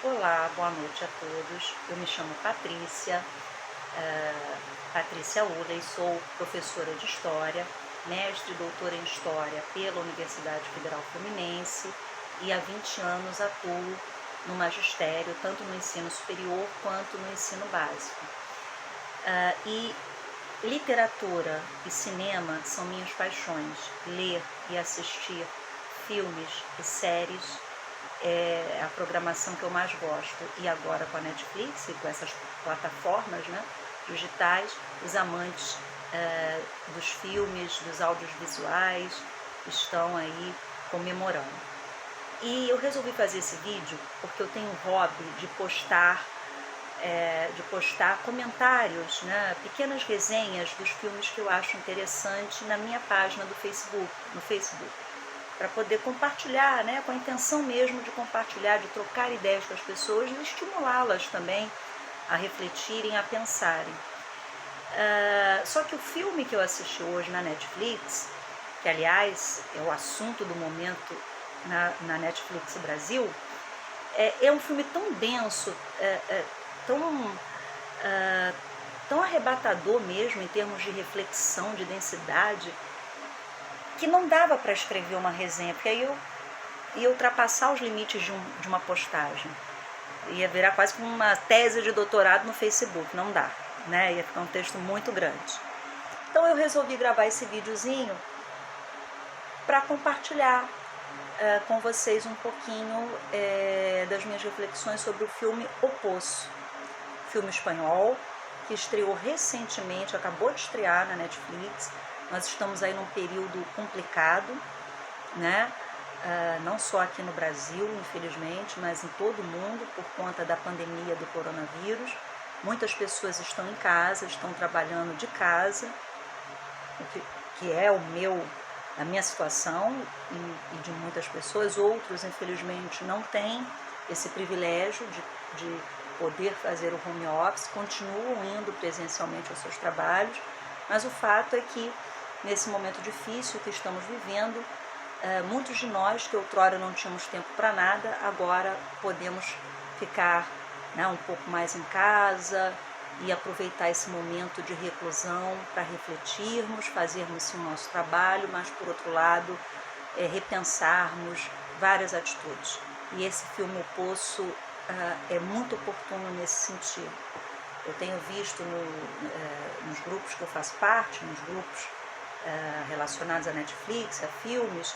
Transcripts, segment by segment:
Olá, boa noite a todos. Eu me chamo Patrícia, Patrícia Ula, sou professora de História, mestre e doutora em História pela Universidade Federal Fluminense e há 20 anos atuo no magistério, tanto no ensino superior quanto no ensino básico. E literatura e cinema são minhas paixões. Ler e assistir filmes e séries é a programação que eu mais gosto. E agora com a Netflix e com essas plataformas, né, digitais, os amantes dos filmes, dos audiovisuais estão aí comemorando. E eu resolvi fazer esse vídeo porque eu tenho o hobby de postar comentários, né, pequenas resenhas dos filmes que eu acho interessante na minha página do Facebook, no Facebook, para poder compartilhar, né, com a intenção mesmo de compartilhar, de trocar ideias com as pessoas e estimulá-las também a refletirem, a pensarem. Só que o filme que eu assisti hoje na Netflix, que aliás é o assunto do momento na Netflix Brasil, é um filme tão denso, tão arrebatador mesmo em termos de reflexão, de densidade, que não dava para escrever uma resenha, porque aí eu ia ultrapassar os limites de uma postagem. Ia virar quase como uma tese de doutorado no Facebook, não dá, né? Ia ficar um texto muito grande. Então eu resolvi gravar esse videozinho para compartilhar com vocês um pouquinho das minhas reflexões sobre o filme O Poço, filme espanhol que estreou recentemente, acabou de estrear na Netflix. Nós estamos aí num período complicado, né? Não só aqui no Brasil, infelizmente, mas em todo o mundo, por conta da pandemia do coronavírus. Muitas pessoas estão em casa, estão trabalhando de casa, que é a minha situação e de muitas pessoas. Outros, infelizmente, não têm esse privilégio de poder fazer o home office, continuam indo presencialmente aos seus trabalhos, mas o fato é que, nesse momento difícil que estamos vivendo, muitos de nós que outrora não tínhamos tempo para nada, agora podemos ficar, né, um pouco mais em casa e aproveitar esse momento de reclusão para refletirmos, fazermos sim o nosso trabalho, mas por outro lado repensarmos várias atitudes. E esse filme O Poço é muito oportuno nesse sentido. Eu tenho visto nos grupos que eu faço parte, nos grupos relacionados à Netflix, a filmes,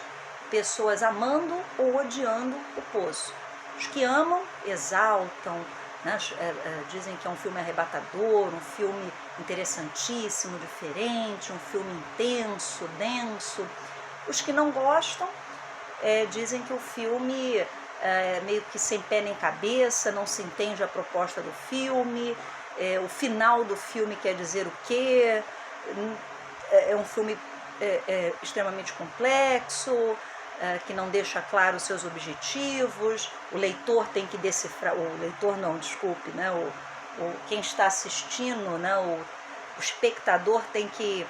pessoas amando ou odiando O Poço. Os que amam exaltam, né, dizem que é um filme arrebatador, um filme interessantíssimo, diferente, um filme intenso, denso. Os que não gostam dizem que o filme meio que sem pé nem cabeça, não se entende a proposta do filme, o final do filme quer dizer o quê, é um filme extremamente complexo, que não deixa claro os seus objetivos, o leitor tem que decifrar, o leitor não, desculpe, né, quem está assistindo, né, o espectador tem que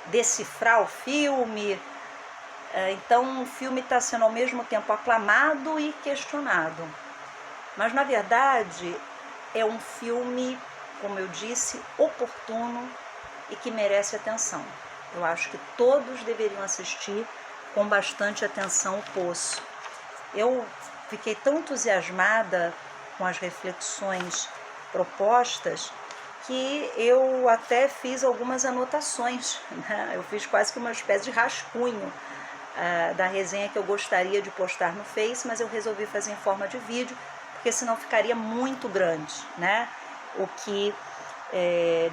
decifrar o filme. Então o filme está sendo ao mesmo tempo aclamado e questionado. Mas na verdade é um filme, como eu disse, oportuno e que merece atenção. Eu acho que todos deveriam assistir com bastante atenção O Poço. Eu fiquei tão entusiasmada com as reflexões propostas que eu até fiz algumas anotações, né? Eu fiz quase que uma espécie de rascunho da resenha que eu gostaria de postar no Face, mas eu resolvi fazer em forma de vídeo, porque senão ficaria muito grande, né? O que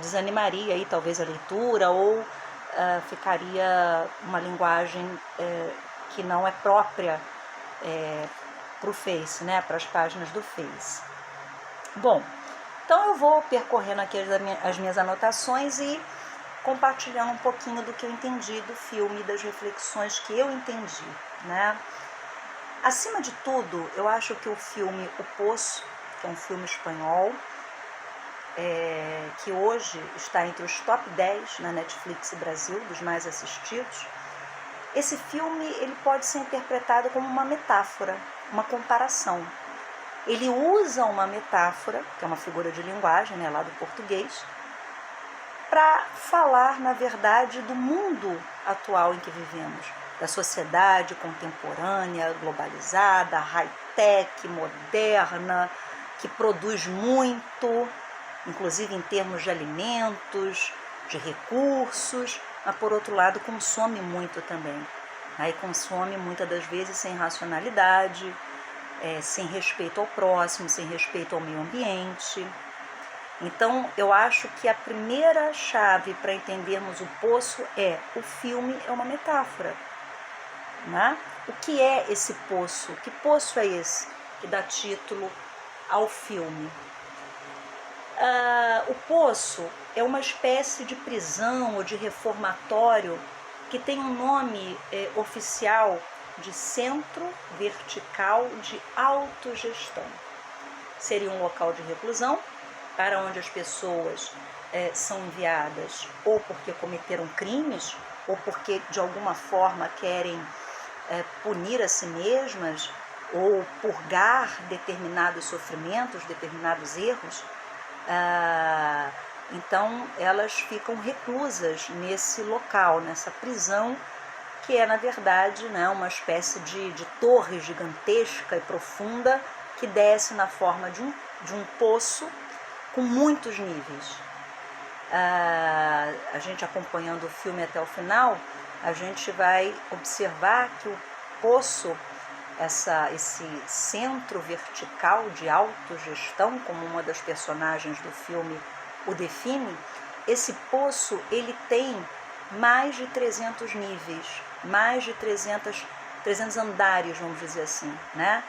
desanimaria aí talvez a leitura, ou ficaria uma linguagem que não é própria para o Face, né? Para as páginas do Face. Bom, então eu vou percorrendo aqui as minhas anotações e compartilhando um pouquinho do que eu entendi do filme, das reflexões que eu entendi, né? Acima de tudo, eu acho que o filme O Poço, que é um filme espanhol, que hoje está entre os top 10 na Netflix Brasil, dos mais assistidos, esse filme ele pode ser interpretado como uma metáfora, uma comparação. ele usa uma metáfora, que é uma figura de linguagem, né, lá do português, para falar, na verdade, do mundo atual em que vivemos, da sociedade contemporânea, globalizada, high-tech, moderna, que produz muito, inclusive em termos de alimentos, de recursos, mas, por outro lado, consome muito também. Aí consome muitas das vezes sem racionalidade, sem respeito ao próximo, sem respeito ao meio ambiente. Então, eu acho que a primeira chave para entendermos o poço o filme é uma metáfora. Né? O que é esse poço? Que poço é esse que dá título ao filme? O poço é uma espécie de prisão ou de reformatório que tem um nome oficial de Centro Vertical de Autogestão. Seria um local de reclusão para onde as pessoas são enviadas ou porque cometeram crimes ou porque de alguma forma querem punir a si mesmas ou purgar determinados sofrimentos, determinados erros. Então elas ficam reclusas nesse local, nessa prisão, que é na verdade, né, uma espécie de torre gigantesca e profunda que desce na forma de um poço com muitos níveis. A gente acompanhando o filme até o final, a gente vai observar que o poço, esse centro vertical de autogestão, como uma das personagens do filme o define, esse poço ele tem mais de 300 níveis, mais de 300 andares, vamos dizer assim, né?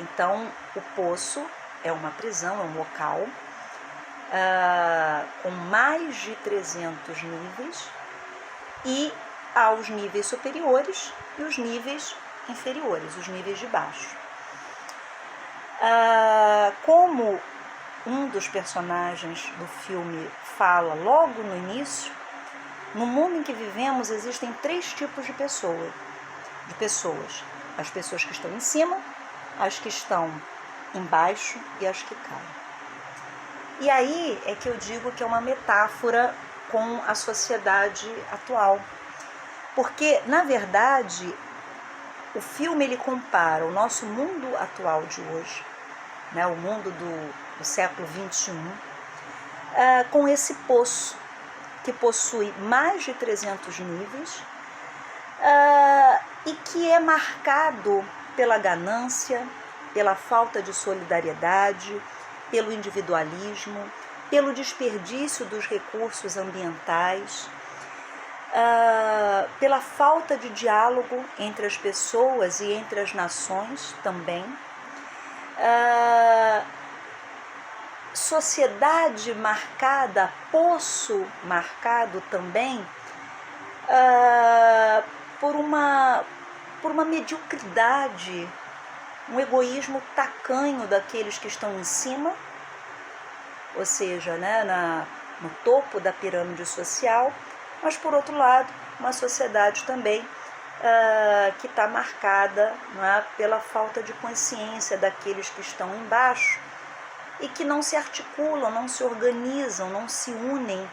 Então, o poço é uma prisão, é um local com mais de 300 níveis, e aos níveis superiores e os níveis inferiores, os níveis de baixo. Como um dos personagens do filme fala logo no início, no mundo em que vivemos existem 3 tipos de pessoas. As pessoas que estão em cima, as que estão embaixo e as que caem. E aí é que eu digo que é uma metáfora com a sociedade atual. Porque, na verdade, o filme ele compara o nosso mundo atual de hoje, né, o mundo do século XXI, com esse poço, que possui mais de 300 níveis e que é marcado pela ganância, pela falta de solidariedade, pelo individualismo, pelo desperdício dos recursos ambientais, pela falta de diálogo entre as pessoas e entre as nações também, sociedade marcada, poço marcado também por uma mediocridade, um egoísmo tacanho daqueles que estão em cima, ou seja, né, no topo da pirâmide social, mas, por outro lado, uma sociedade também que está marcada, né, pela falta de consciência daqueles que estão embaixo e que não se articulam, não se organizam, não se unem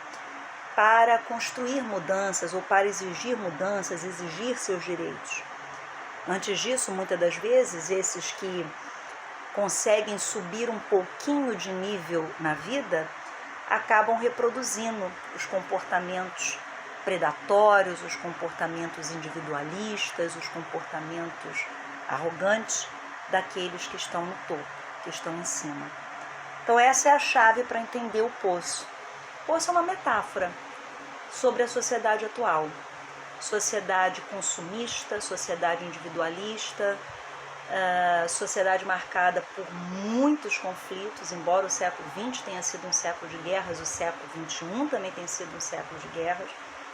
para construir mudanças ou para exigir mudanças, exigir seus direitos. Antes disso, muitas das vezes, esses que conseguem subir um pouquinho de nível na vida acabam reproduzindo os comportamentos predatórios, os comportamentos individualistas, os comportamentos arrogantes daqueles que estão no topo, que estão em cima. Então essa é a chave para entender o poço. O poço é uma metáfora sobre a sociedade atual. Sociedade consumista, sociedade individualista, sociedade marcada por muitos conflitos, embora o século XX tenha sido um século de guerras, o século XXI também tem sido um século de guerras.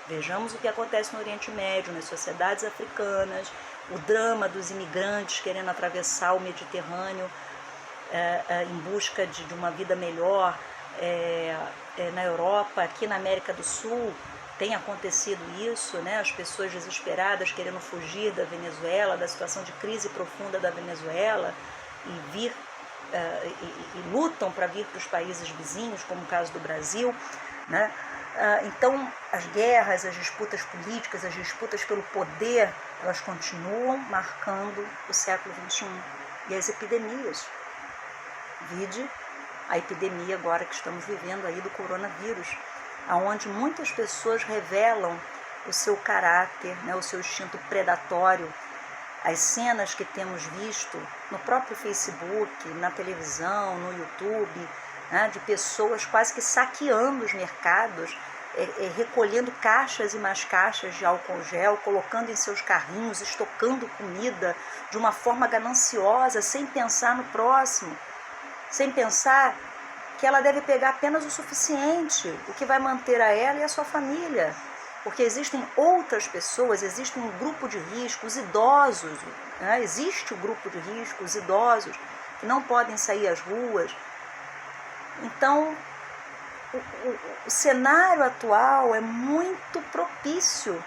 Vejamos o que acontece no Oriente Médio, nas sociedades africanas, o drama dos imigrantes querendo atravessar o Mediterrâneo em busca de uma vida melhor na Europa, aqui na América do Sul. Tem acontecido isso, né? As pessoas desesperadas querendo fugir da Venezuela, da situação de crise profunda da Venezuela, e vir e lutam para vir para os países vizinhos, como o caso do Brasil, né? Então, as guerras, as disputas políticas, as disputas pelo poder, elas continuam marcando o século XXI. E as epidemias, vide a epidemia agora que estamos vivendo aí do coronavírus, onde muitas pessoas revelam o seu caráter, né, o seu instinto predatório. As cenas que temos visto no próprio Facebook, na televisão, no YouTube, né, de pessoas quase que saqueando os mercados, recolhendo caixas e mais caixas de álcool gel, colocando em seus carrinhos, estocando comida de uma forma gananciosa, sem pensar no próximo, sem pensar que ela deve pegar apenas o suficiente, o que vai manter a ela e a sua família. Porque existem outras pessoas, existe um grupo de risco, os idosos, né? Existe o grupo de risco, os idosos, que não podem sair às ruas. Então, o cenário atual é muito propício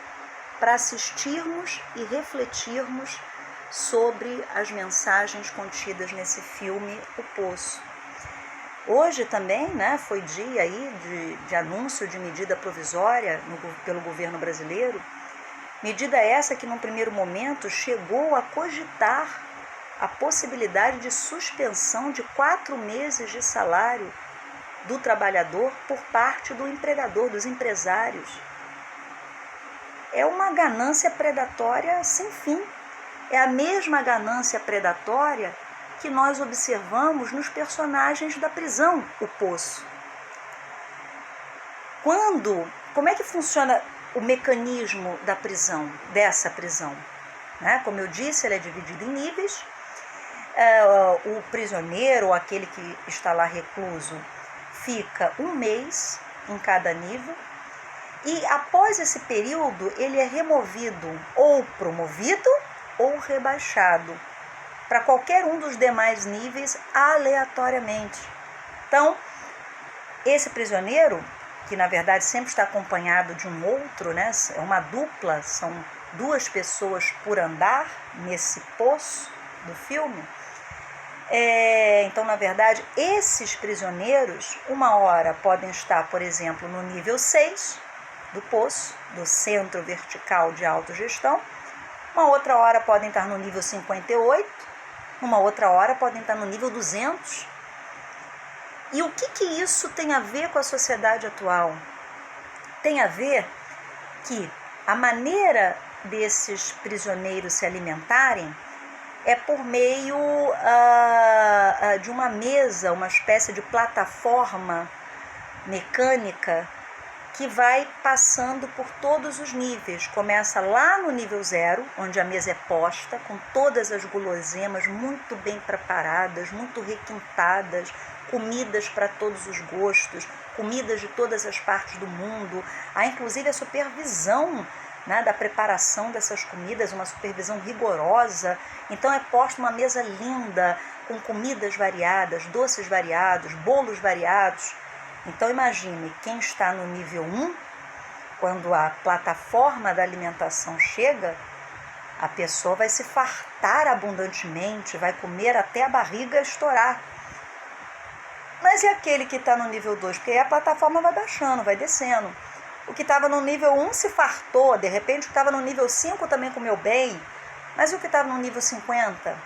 para assistirmos e refletirmos sobre as mensagens contidas nesse filme O Poço. Hoje também, né, foi dia aí de anúncio de medida provisória pelo governo brasileiro, medida essa que num primeiro momento chegou a cogitar a possibilidade de suspensão de 4 meses de salário do trabalhador por parte do empregador, dos empresários. É uma ganância predatória sem fim. É a mesma ganância predatória que nós observamos nos personagens da prisão, O Poço. Como é que funciona o mecanismo da prisão, dessa prisão? Né? Como eu disse, ela é dividida em níveis. O prisioneiro, ou aquele que está lá recluso, fica 1 mês em cada nível, e após esse período ele é removido ou promovido ou rebaixado para qualquer um dos demais níveis aleatoriamente. Então, esse prisioneiro, que na verdade sempre está acompanhado de um outro, né? É uma dupla, são 2 pessoas por andar nesse poço do filme. Então, na verdade, esses prisioneiros, uma hora podem estar, por exemplo, no nível 6 do poço, do Centro Vertical de Autogestão, uma outra hora podem estar no nível 58, uma outra hora podem estar no nível 200. E o que isso tem a ver com a sociedade atual? Tem a ver que a maneira desses prisioneiros se alimentarem é por meio de uma mesa, uma espécie de plataforma mecânica que vai passando por todos os níveis. Começa lá no nível 0, onde a mesa é posta, com todas as guloseimas muito bem preparadas, muito requintadas, comidas para todos os gostos, comidas de todas as partes do mundo. Há inclusive a supervisão, né, da preparação dessas comidas, uma supervisão rigorosa. Então é posta uma mesa linda, com comidas variadas, doces variados, bolos variados. Então imagine, quem está no nível 1, quando a plataforma da alimentação chega, a pessoa vai se fartar abundantemente, vai comer até a barriga estourar. Mas e aquele que está no nível 2? Porque aí a plataforma vai baixando, vai descendo. O que estava no nível 1 se fartou, de repente o que estava no nível 5 também comeu bem, mas o que estava no nível 50?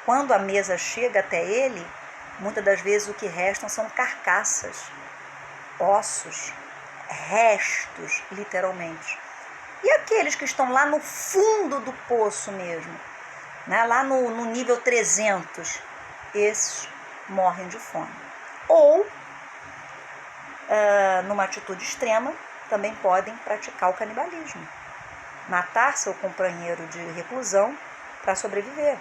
Quando a mesa chega até ele, muitas das vezes o que restam são carcaças, ossos, restos, literalmente. E aqueles que estão lá no fundo do poço mesmo, né, lá no nível 300, esses morrem de fome. Ou, numa atitude extrema, também podem praticar o canibalismo. Matar seu companheiro de reclusão para sobreviver.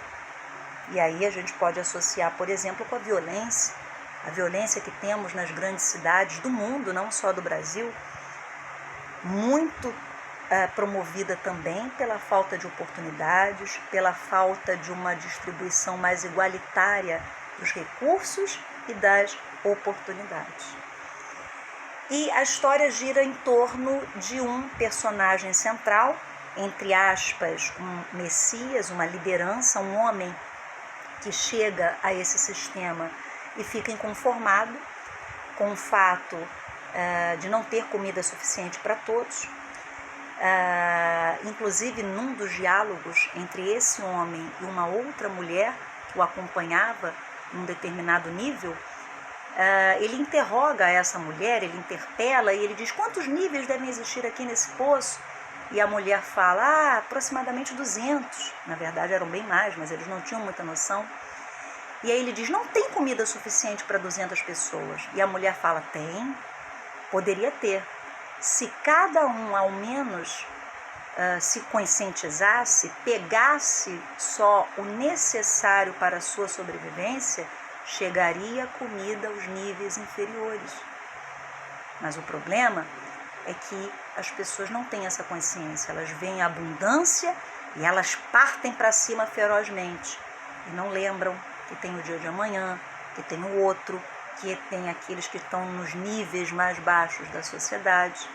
E aí a gente pode associar, por exemplo, com a violência que temos nas grandes cidades do mundo, não só do Brasil, muito promovida também pela falta de oportunidades, pela falta de uma distribuição mais igualitária dos recursos e das oportunidades. E a história gira em torno de um personagem central, entre aspas, um messias, uma liderança, um homem que chega a esse sistema e fica inconformado com o fato de não ter comida suficiente para todos. Inclusive, num dos diálogos entre esse homem e uma outra mulher que o acompanhava num determinado nível, ele interroga essa mulher, ele interpela e ele diz: quantos níveis devem existir aqui nesse poço? E a mulher fala: aproximadamente 200. Na verdade eram bem mais, mas eles não tinham muita noção. E aí ele diz: não tem comida suficiente para 200 pessoas. E a mulher fala: tem, poderia ter. Se cada um ao menos se conscientizasse, pegasse só o necessário para a sua sobrevivência, chegaria a comida aos níveis inferiores. Mas o problema é que as pessoas não têm essa consciência. Elas veem a abundância e elas partem para cima ferozmente. E não lembram que tem o dia de amanhã, que tem o outro, que tem aqueles que estão nos níveis mais baixos da sociedade.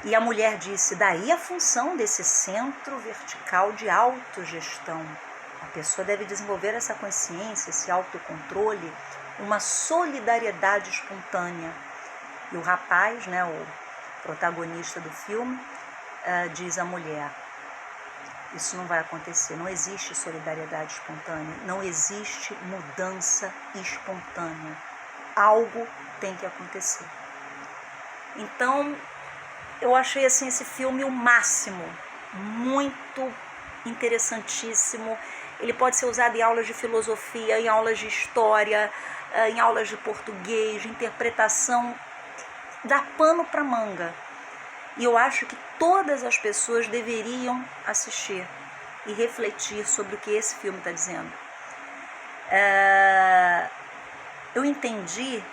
E a mulher disse: daí a função desse centro vertical de autogestão. A pessoa deve desenvolver essa consciência, esse autocontrole, uma solidariedade espontânea. E o rapaz, né, o protagonista do filme, diz à mulher: isso não vai acontecer, não existe solidariedade espontânea, não existe mudança espontânea. Algo tem que acontecer. Então, eu achei assim esse filme o máximo, muito interessantíssimo. Ele pode ser usado em aulas de filosofia, em aulas de história, em aulas de português, de interpretação, dá pano para manga. E eu acho que todas as pessoas deveriam assistir e refletir sobre o que esse filme está dizendo. Eu entendi,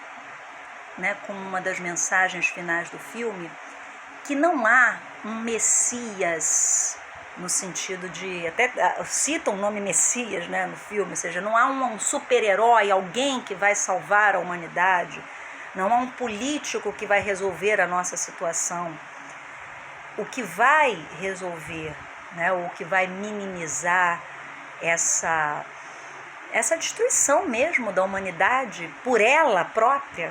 né, como uma das mensagens finais do filme, que não há um Messias, no sentido de, até citam o nome Messias, né, no filme, ou seja, não há um super-herói, alguém que vai salvar a humanidade, não há um político que vai resolver a nossa situação. O que vai resolver, né, o que vai minimizar essa destruição mesmo da humanidade por ela própria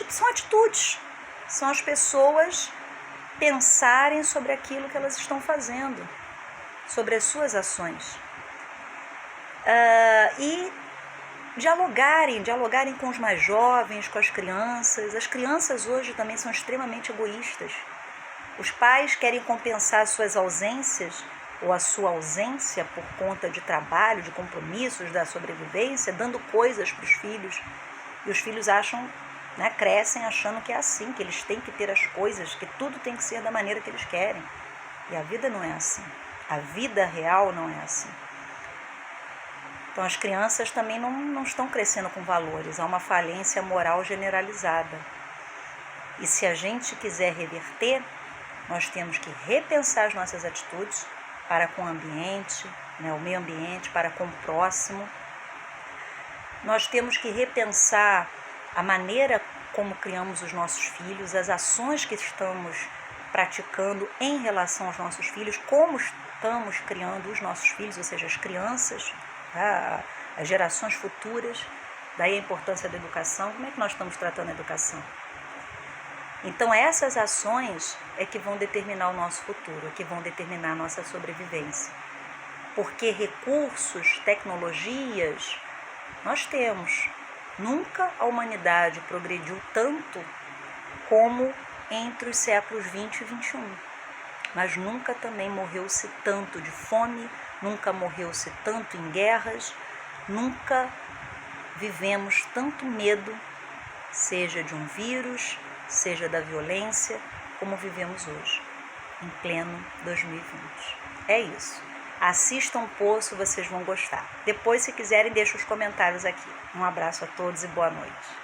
são atitudes, são as pessoas pensarem sobre aquilo que elas estão fazendo, sobre as suas ações, e dialogarem com os mais jovens, com as crianças. As crianças hoje também são extremamente egoístas. Os pais querem compensar suas ausências ou a sua ausência por conta de trabalho, de compromissos, da sobrevivência, dando coisas para os filhos. E os filhos acham, né, crescem achando que é assim, que eles têm que ter as coisas, que tudo tem que ser da maneira que eles querem. E a vida não é assim. A vida real não é assim. Então as crianças também não estão crescendo com valores, há uma falência moral generalizada. E se a gente quiser reverter, nós temos que repensar as nossas atitudes para com o ambiente, né, o meio ambiente, para com o próximo. Nós temos que repensar a maneira como criamos os nossos filhos, as ações que estamos praticando em relação aos nossos filhos, como estamos criando os nossos filhos, ou seja, as crianças, as gerações futuras. Daí a importância da educação. Como é que nós estamos tratando a educação? Então essas ações é que vão determinar o nosso futuro, é que vão determinar a nossa sobrevivência. Porque recursos, tecnologias, nós temos. Nunca a humanidade progrediu tanto como entre os séculos 20 e 21. Mas nunca também morreu-se tanto de fome, nunca morreu-se tanto em guerras, nunca vivemos tanto medo, seja de um vírus, seja da violência, como vivemos hoje, em pleno 2020. É isso. Assistam o Poço, vocês vão gostar. Depois, se quiserem, deixem os comentários aqui. Um abraço a todos e boa noite.